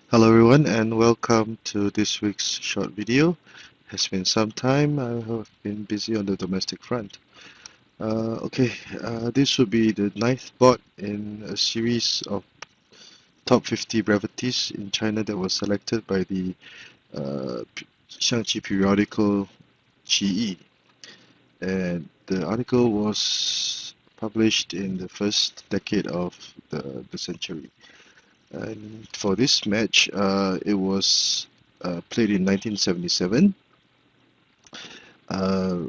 Hello everyone and welcome to this week's short video. Has been some time. I have been busy on the domestic front. This will be the ninth board in a series of top 50 brevities in China that was selected by the Xiangqi periodical Qi, and the article was published in the first decade of the century. And for this match, it was played in 1977.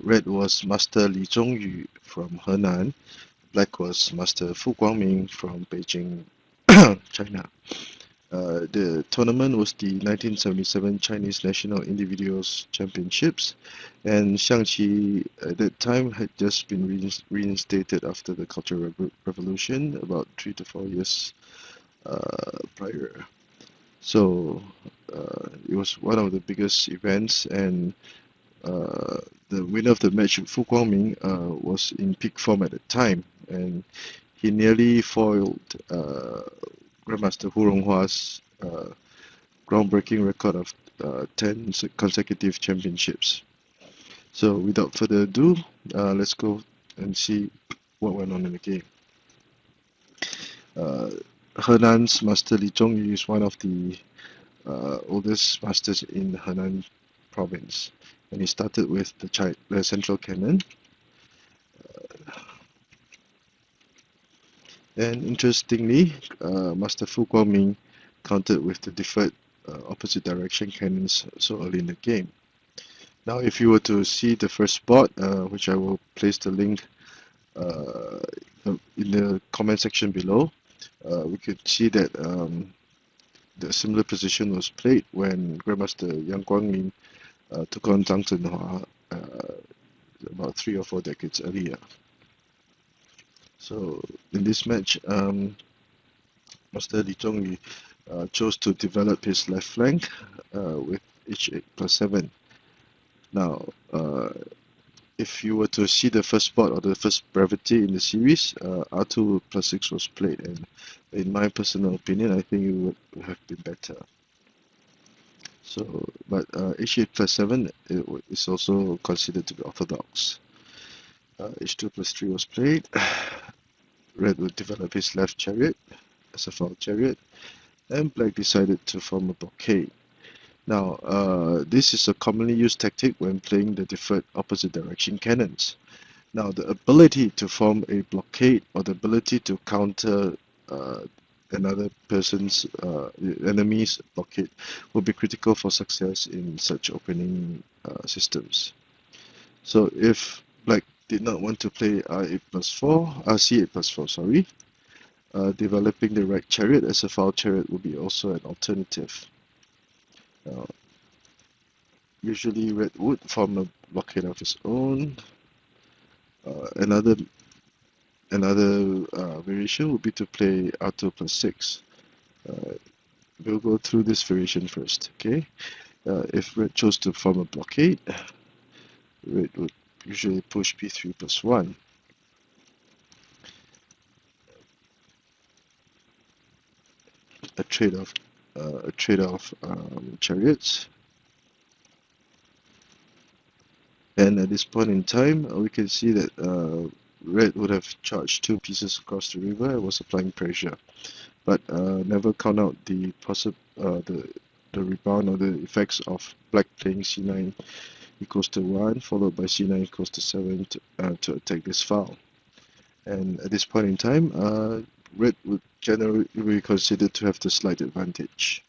Red was Master Li Zhongyu from Henan. Black was Master Fu Guangming from Beijing, China. The tournament was the 1977 Chinese National Individuals Championships, and Xiangqi at that time had just been reinstated after the Cultural Revolution about 3 to 4 years prior. So it was one of the biggest events, and the winner of the match, Fu Guangming, was in peak form at the time, and he nearly foiled Grandmaster Hu Ronghua's groundbreaking record of 10 consecutive championships. So without further ado, let's go and see what went on in the game. Henan's Master Li Zhongyu is one of the oldest masters in Henan Province, and he started with the central cannon. And interestingly, Master Fu Guangming countered with the deferred opposite direction cannons so early in the game. Now, if you were to see the first board, which I will place the link uh, in the comment section below, we could see that the similar position was played when Grandmaster Yang Guangming took on Zhang Zhenhua about 3 or 4 decades earlier. So in this match, Master Li Zhongyu chose to develop his left flank with h8+7. Now, if you were to see the first spot or the first brevity in the series, R2+6 was played, and in my personal opinion, I think it would have been better. So, but h8+7 is also considered to be orthodox. h2+3 was played. Red would develop his left chariot as a foul chariot, and Black decided to form a blockade. Now, this is a commonly used tactic when playing the deferred opposite direction cannons. Now, the ability to form a blockade or the ability to counter another person's enemy's blockade will be critical for success in such opening systems. So if Black did not want to play C8+4, sorry, developing the right chariot as a foul chariot would be also an alternative. Usually Red would form a blockade of his own. Another variation would be to play R2+6. We'll go through this variation first, okay? If Red chose to form a blockade, Red would usually push B3+1. A trade-off chariots. And at this point in time, we can see that Red would have charged 2 pieces across the river and was applying pressure, but never count out the rebound or the effects of Black playing C9 equals to 1, followed by C9 equals to 7 to attack this file. And at this point in time, Red would generally be considered to have the slight advantage.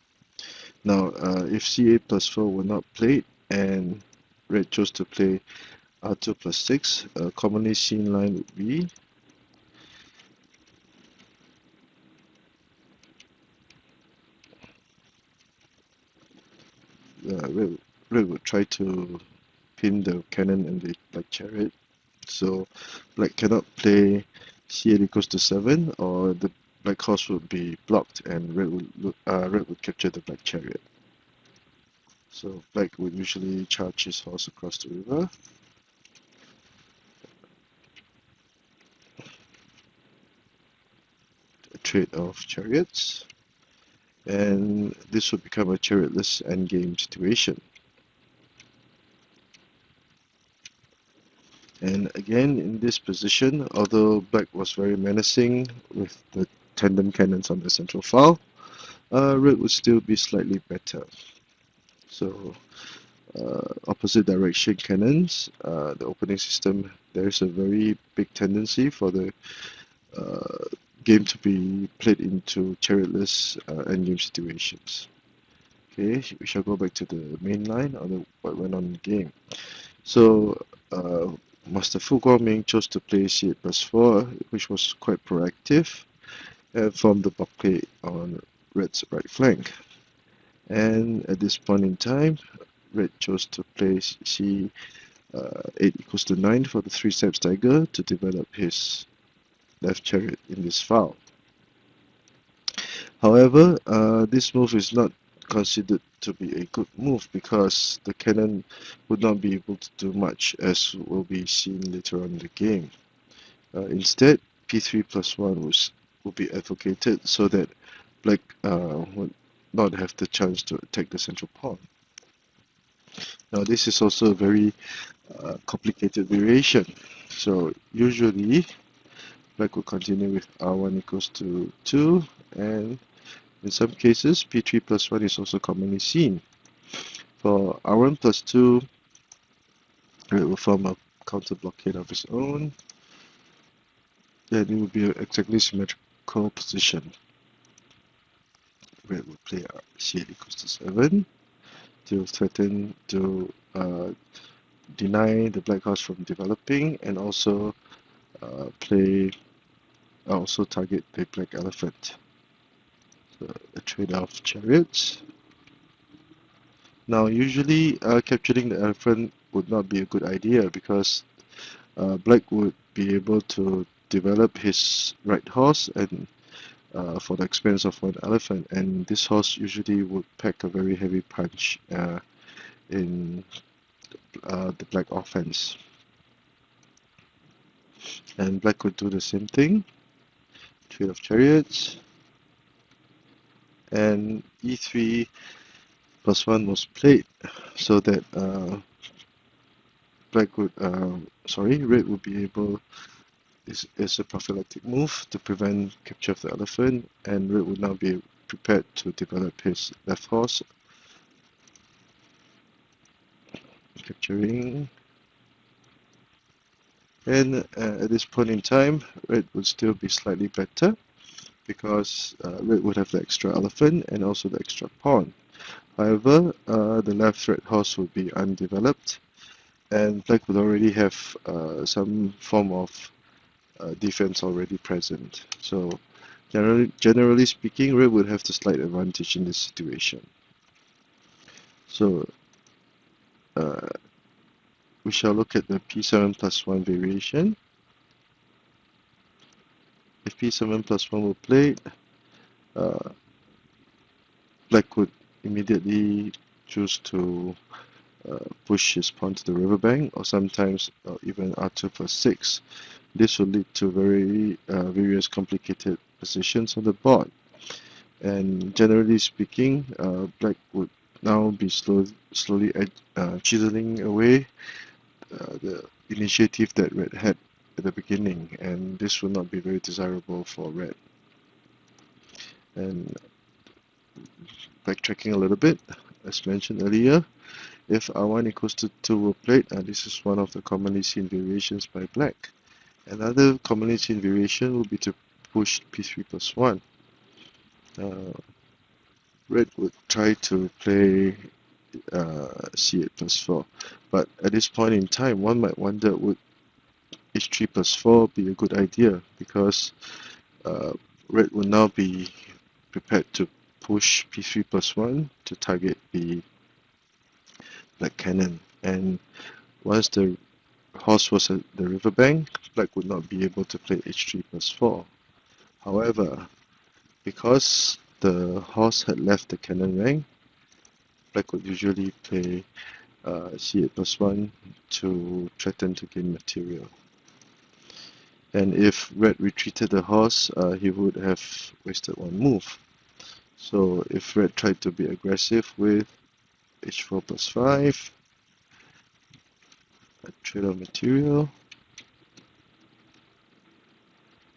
Now, if C8+4 were not played and Red chose to play R2+6, a commonly seen line would be Red would try to pin the cannon and the Black chariot. So Black cannot play C8 equals to 7, or the Black horse would be blocked, and Red would capture the Black chariot. So Black would usually charge his horse across the river. A trade of chariots. and this would become a chariotless endgame situation. And again, in this position, although black was very menacing with the tandem cannons on the central file, red would still be slightly better. So, opposite direction cannons, the opening system, there is a very big tendency for the uh, game to be played into chariotless endgame situations. Okay, we shall go back to the main line on what went on in the game. So, uh, Master Fu Guangming chose to play c8 plus 4, which was quite proactive, and formed the blockade on Red's right flank. And at this point in time, Red chose to play c8 equals to 9 for the 3 steps tiger to develop his left chariot in this file. However, this move is not considered to be a good move because the cannon would not be able to do much, as will be seen later on in the game. Instead, p3 plus 1 will be advocated so that black would not have the chance to attack the central pawn. Now this is also a very complicated variation. So usually black will continue with r1 equals to 2, and in some cases p3 plus 1 is also commonly seen. For r1 plus 2, it will form a counter blockade of its own. Then it will be an exactly symmetrical position. Red will play c8 equals to 7 to threaten to deny the black horse from developing, and also target the black elephant. So a trade of chariots. Now usually capturing the elephant would not be a good idea because black would be able to develop his right horse and for the expense of one elephant, and this horse usually would pack a very heavy punch in the black offense. And black would do the same thing, trade of chariots, and e3 plus 1 was played so that red would be able, is a prophylactic move to prevent capture of the elephant, and red would now be prepared to develop his left horse, capturing. And at this point in time, red would still be slightly better because red would have the extra elephant and also the extra pawn. However, the left red horse would be undeveloped, and black would already have some form of defense already present. So generally speaking, red would have the slight advantage in this situation. So we shall look at the p7 plus 1 variation. If p7 plus 1 were played, black would immediately choose to push his pawn to the riverbank, or sometimes even r2 plus 6. This will lead to various complicated positions on the board. And generally speaking, black would now be slowly chiseling away the initiative that red had at the beginning, and this will not be very desirable for red. And backtracking a little bit, as mentioned earlier, if r1 equals to 2 were played, this is one of the commonly seen variations by black. Another commonly seen variation would be to push p3 plus 1. Red would try to play c8 plus 4, but at this point in time, one might wonder, would h3 plus 4 be a good idea, because red will now be prepared to push p3 plus 1 to target the black cannon, and once the horse was at the riverbank, black would not be able to play h3 plus 4. However, because the horse had left the cannon rank, black would usually play c8 plus 1 to threaten to gain material. And if red retreated the horse, he would have wasted one move. So if red tried to be aggressive with h4 plus 5, a trade of material,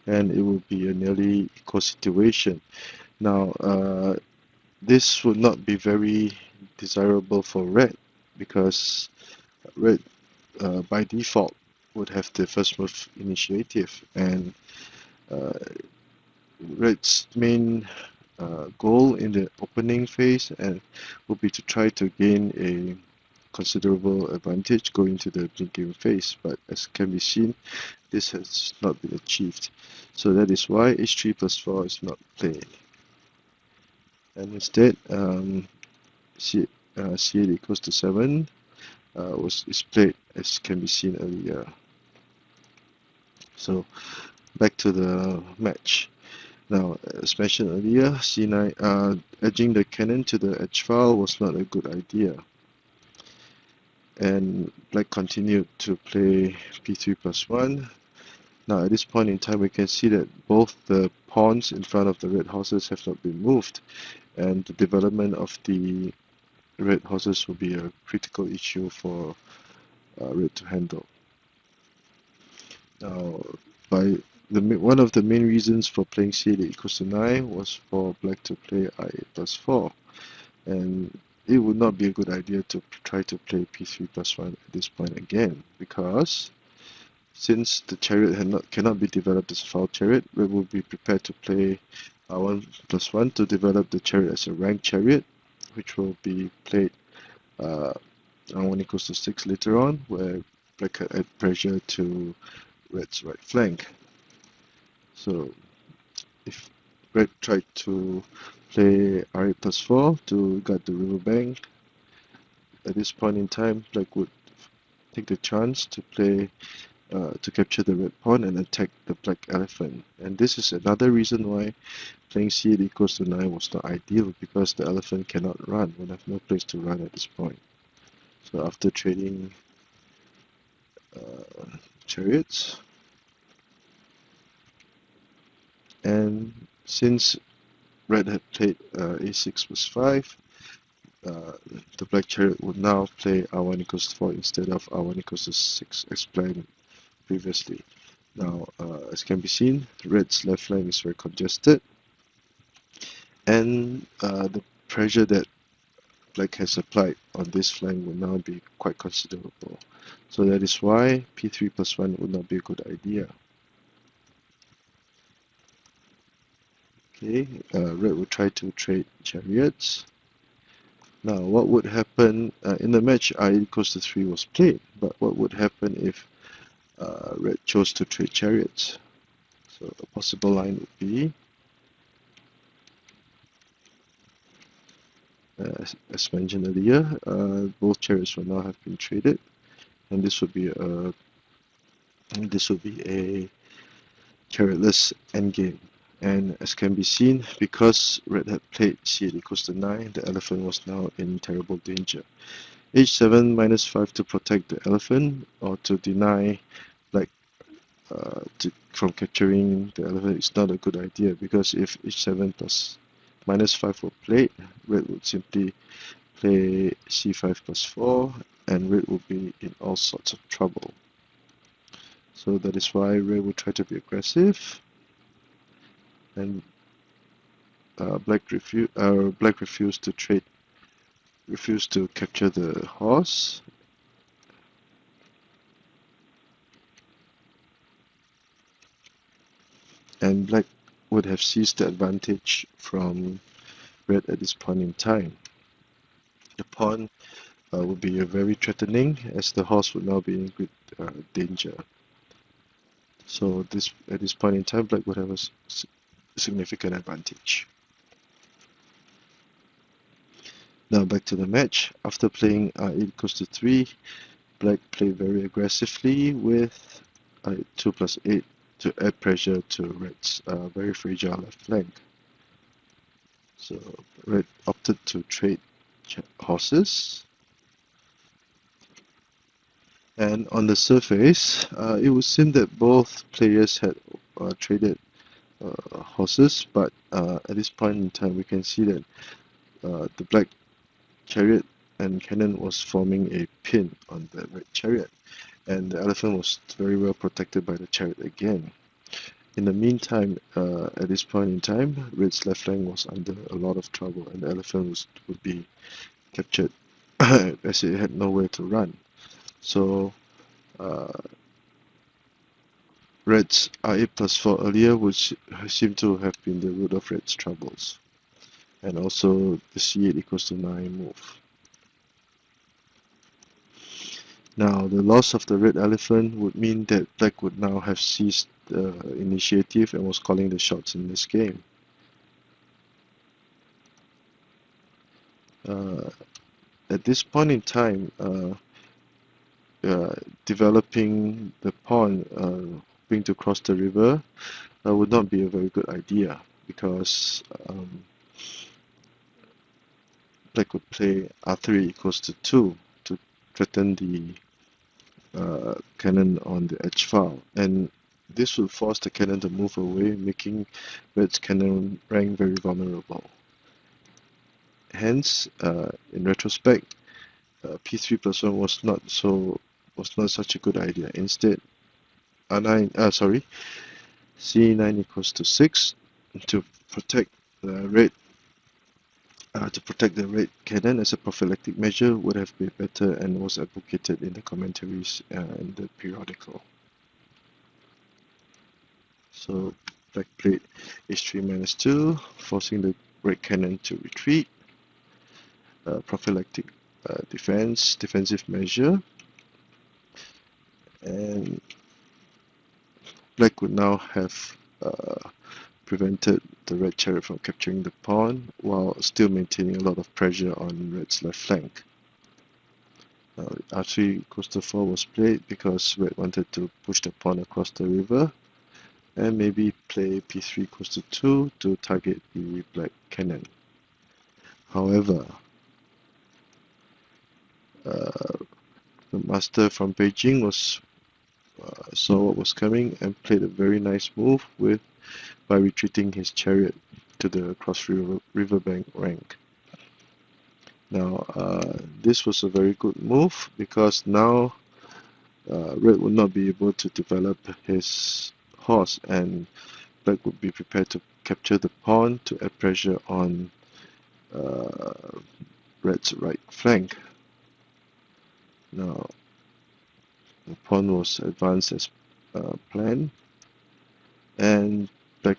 and it will be a nearly equal situation. Now, this would not be very desirable for red because red by default would have the first move initiative, and uh, red's main goal in the opening phase and will be to try to gain a considerable advantage going to the mid-game phase, but as can be seen, this has not been achieved. So that is why h3 plus 4 is not played. And instead, c8 equals to 7 is played as can be seen earlier. So back to the match. Now, as mentioned earlier, c9 edging the cannon to the edge file was not a good idea. And black continued to play p3 plus 1. Now, at this point in time, we can see that both the pawns in front of the red horses have not been moved, and the development of the red horses will be a critical issue for red to handle. Now, one of the main reasons for playing c8 equals to 9 was for black to play i8 plus 4, and it would not be a good idea to try to play p3 plus 1 at this point again, because since the chariot cannot be developed as a file chariot, we will be prepared to play r1 plus 1 to develop the chariot as a ranked chariot, which will be played r1 equals to 6 later on, where black can add pressure to red's right flank. So if red tried to play r8 plus 4 to guard the riverbank, at this point in time, black would take the chance to play to capture the red pawn and attack the black elephant. And this is another reason why playing c8 equals to 9 was not ideal, because the elephant cannot run, will have no place to run at this point. So after trading chariots, and since red had played a6 plus 5, the black chariot would now play r1 equals to 4 instead of r1 equals to 6 as planned previously. Now, as can be seen, red's left flank is very congested, and the pressure that black has applied on this flank will now be quite considerable. So that is why p3 plus 1 would not be a good idea. Okay, red will try to trade chariots. Now, what would happen in the match? I equals to 3 was played, but what would happen if red chose to trade chariots? So a possible line would be, as mentioned earlier, both chariots will now have been traded, and this would be a chariotless endgame. And as can be seen, because red had played c8 equals to 9, the elephant was now in terrible danger. h7 minus 5 to protect the elephant, or to deny black from capturing the elephant is not a good idea, because if h7 plus minus 5 were played, red would simply play c5 plus 4, and red will be in all sorts of trouble. So that is why red will try to be aggressive, and black refused to capture the horse. And black would have seized the advantage from red at this point in time. The pawn would be very threatening, as the horse would now be in great danger. So at this point in time, black would have a significant advantage. Now back to the match. After playing e equals to 3, black played very aggressively with 2 plus 8 to add pressure to red's very fragile left flank. So red opted to trade horses. And on the surface, it would seem that both players had traded horses, but at this point in time we can see that the black chariot and cannon was forming a pin on the red chariot, and the elephant was very well protected by the chariot again. In the meantime, at this point in time, red's left flank was under a lot of trouble, and the elephant would be captured as it had nowhere to run. So uh, red's r8 plus 4 earlier, which seemed to have been the root of red's troubles, and also the c8 equals to 9 move. Now, the loss of the red elephant would mean that black would now have seized the initiative and was calling the shots in this game. At this point in time, developing the pawn, being to cross the river, would not be a very good idea, because black would play r3 equals to 2 to threaten the cannon on the edge file, and this will force the cannon to move away, making red's cannon rank very vulnerable. Hence, in retrospect, p3 plus 1 was not such a good idea. Instead, c9 equals to 6 to protect the red cannon as a prophylactic measure would have been better, and was advocated in the commentaries in the periodical. So black played h3 minus 2, forcing the red cannon to retreat. Prophylactic defensive measure, and black would now have prevented the red chariot from capturing the pawn while still maintaining a lot of pressure on red's left flank. r3 equals to 4 was played because red wanted to push the pawn across the river, and maybe play p3 equals to 2 to target the black cannon. However, the master from Beijing saw what was coming and played a very nice move by retreating his chariot to the cross riverbank rank. Now, this was a very good move, because now red would not be able to develop his horse, and black would be prepared to capture the pawn to add pressure on red's right flank. Now, the pawn was advanced as planned, and black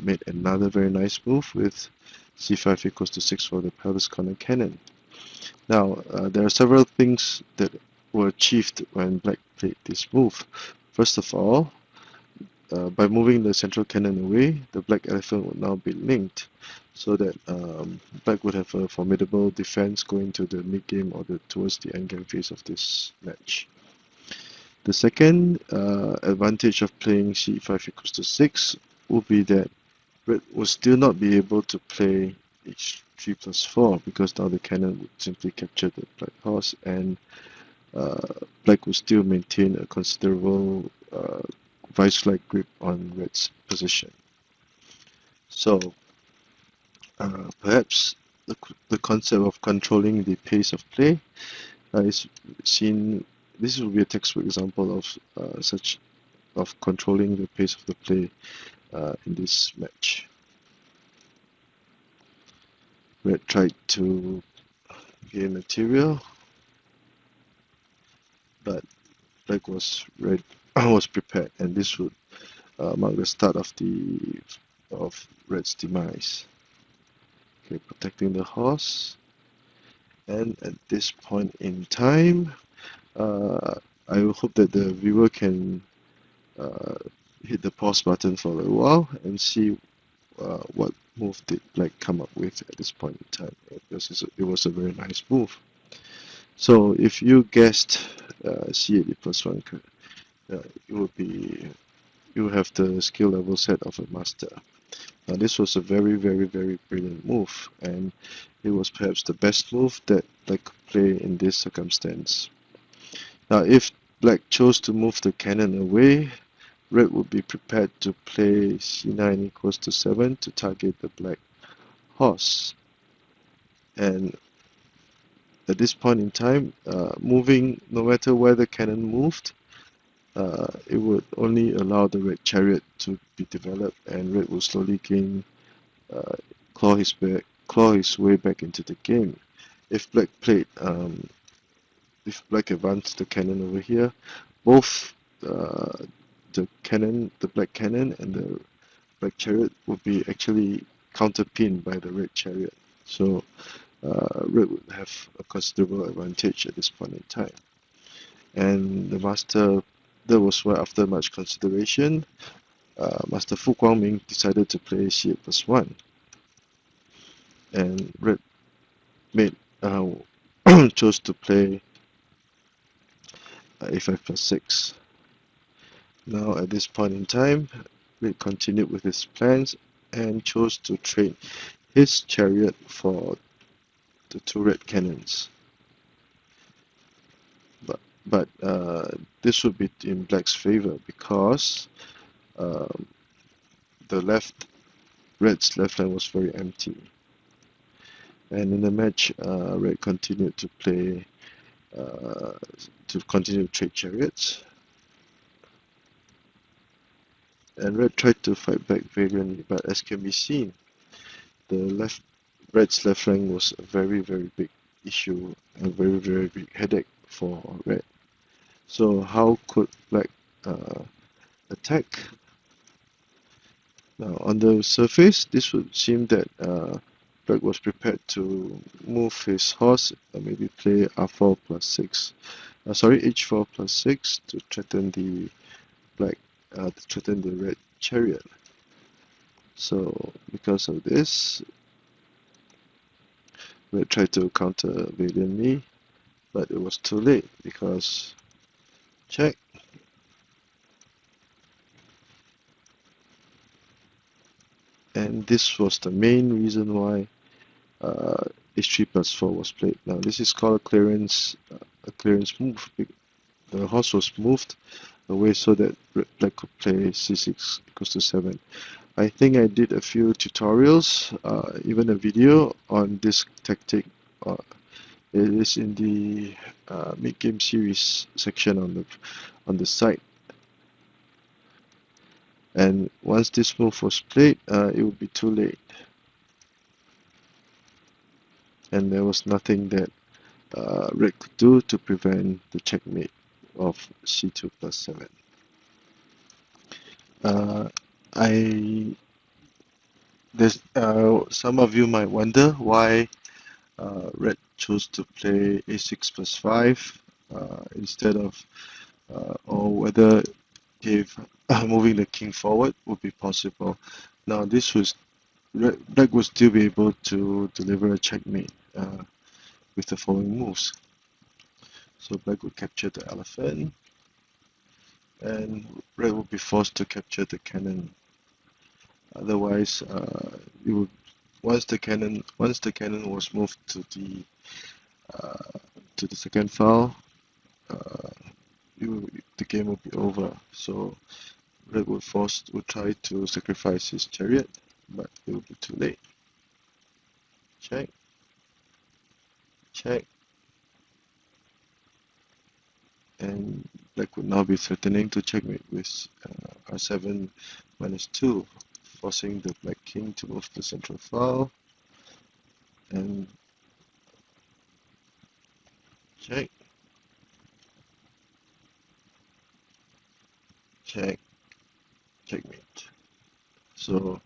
made another very nice move with c5 equals to 6 for the pelvis corner cannon. Now, there are several things that were achieved when black played this move. First of all, by moving the central cannon away, the black elephant would now be linked, so that black would have a formidable defense going to the mid-game or towards the endgame phase of this match. The second advantage of playing c5 equals to 6 would be that red would still not be able to play h3 plus 4, because now the cannon would simply capture the black horse, and black would still maintain a considerable vice-like grip on red's position. So perhaps the concept of controlling the pace of play is seen. This will be a textbook example of controlling the pace of the play in this match. Red tried to gain material, but black was prepared, and this would mark the start of red's demise. Okay, protecting the horse, and at this point in time, I will hope that the viewer can hit the pause button for a while and see what move did black come up with at this point in time, because it was a very nice move. So if you guessed c8 plus 1, you have the skill level set of a master. Now, this was a very, very, very brilliant move, and it was perhaps the best move that black could play in this circumstance. Now, if black chose to move the cannon away, red would be prepared to play c9 equals to 7 to target the black horse. And at this point in time, moving, no matter where the cannon moved, it would only allow the red chariot to be developed, and red will slowly gain, uh, claw his way back into the game. If black played, if black advanced the cannon over here, both the black cannon and the black chariot would be actually counterpinned by the red chariot. So red would have a considerable advantage at this point in time. And the master, that was why after much consideration, Master Fu Guangming decided to play c8 plus 1. And red made chose to play a5 plus 6. Now at this point in time, red continued with his plans and chose to trade his chariot for the two red cannons. But this would be in black's favor because the red's left line was very empty. And in the match, red continued to play to continue to trade chariots. And red tried to fight back valiantly, but as can be seen, red's left flank was a very, very big issue, a very, very big headache for red. So how could black attack? Now on the surface, this would seem that black was prepared to move his horse, maybe play r4 plus 6. H4 plus 6 to threaten the red chariot. So because of this, red tried to counter valiantly, but it was too late because check. And this was the main reason why h3 plus 4 was played. Now this is called a clearance move. The horse was moved away so that black could play c6 equals to 7. I think I did a few tutorials, even a video on this tactic. It is in the mid-game series section on the site. And once this move was played, it would be too late. And there was nothing that red could do to prevent the checkmate of c2 plus 7. Some of you might wonder why red chose to play a6 plus 5 instead of, or whether if moving the king forward would be possible. Now this was, black would still be able to deliver a checkmate with the following moves. So black would capture the elephant, and red would be forced to capture the cannon. Otherwise, it would once the cannon was moved to the second file, the game would be over. So red would try to sacrifice his chariot, but it would be too late. Check, check, and black would now be threatening to checkmate with r7 minus 2, forcing the black king to move to central file, and check, check, checkmate. So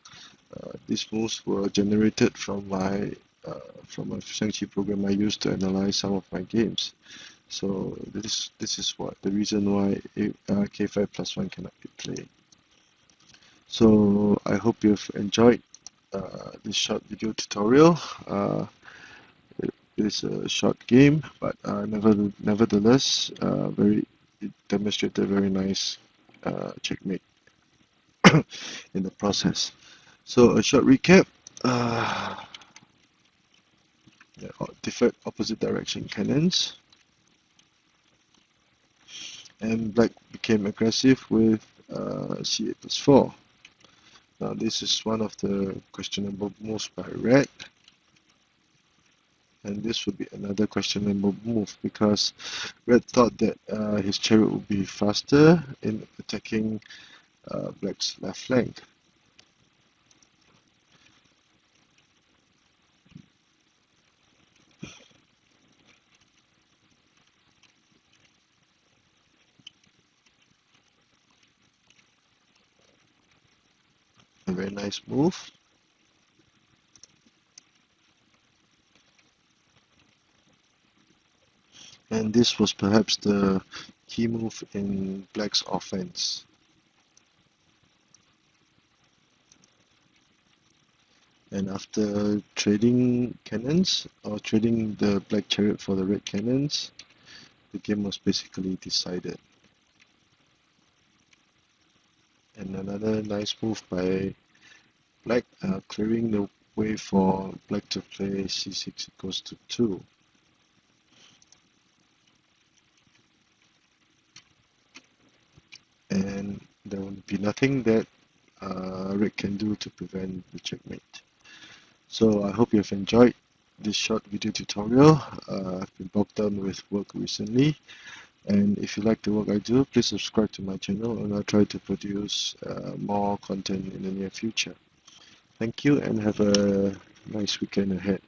these moves were generated from a Xiangqi program I used to analyze some of my games. So this is what the reason why k5 plus 1 cannot be played. So I hope you've enjoyed this short video tutorial. It is a short game, but nevertheless, it demonstrated very nice checkmate in the process. So a short recap. Deferred opposite direction cannons, and black became aggressive with c8 plus 4. Now this is one of the questionable moves by Red, and this would be another questionable move because Red thought that his chariot would be faster in attacking Black's left flank. A very nice move. And this was perhaps the key move in Black's offense. And after trading cannons, or trading the Black chariot for the red cannons, the game was basically decided. And another nice move by Black, clearing the way for Black to play c6 equals to 2. And there will be nothing that Red can do to prevent the checkmate. So I hope you have enjoyed this short video tutorial. I've been bogged down with work recently, and if you like the work I do, please subscribe to my channel and I'll try to produce more content in the near future. Thank you and have a nice weekend ahead.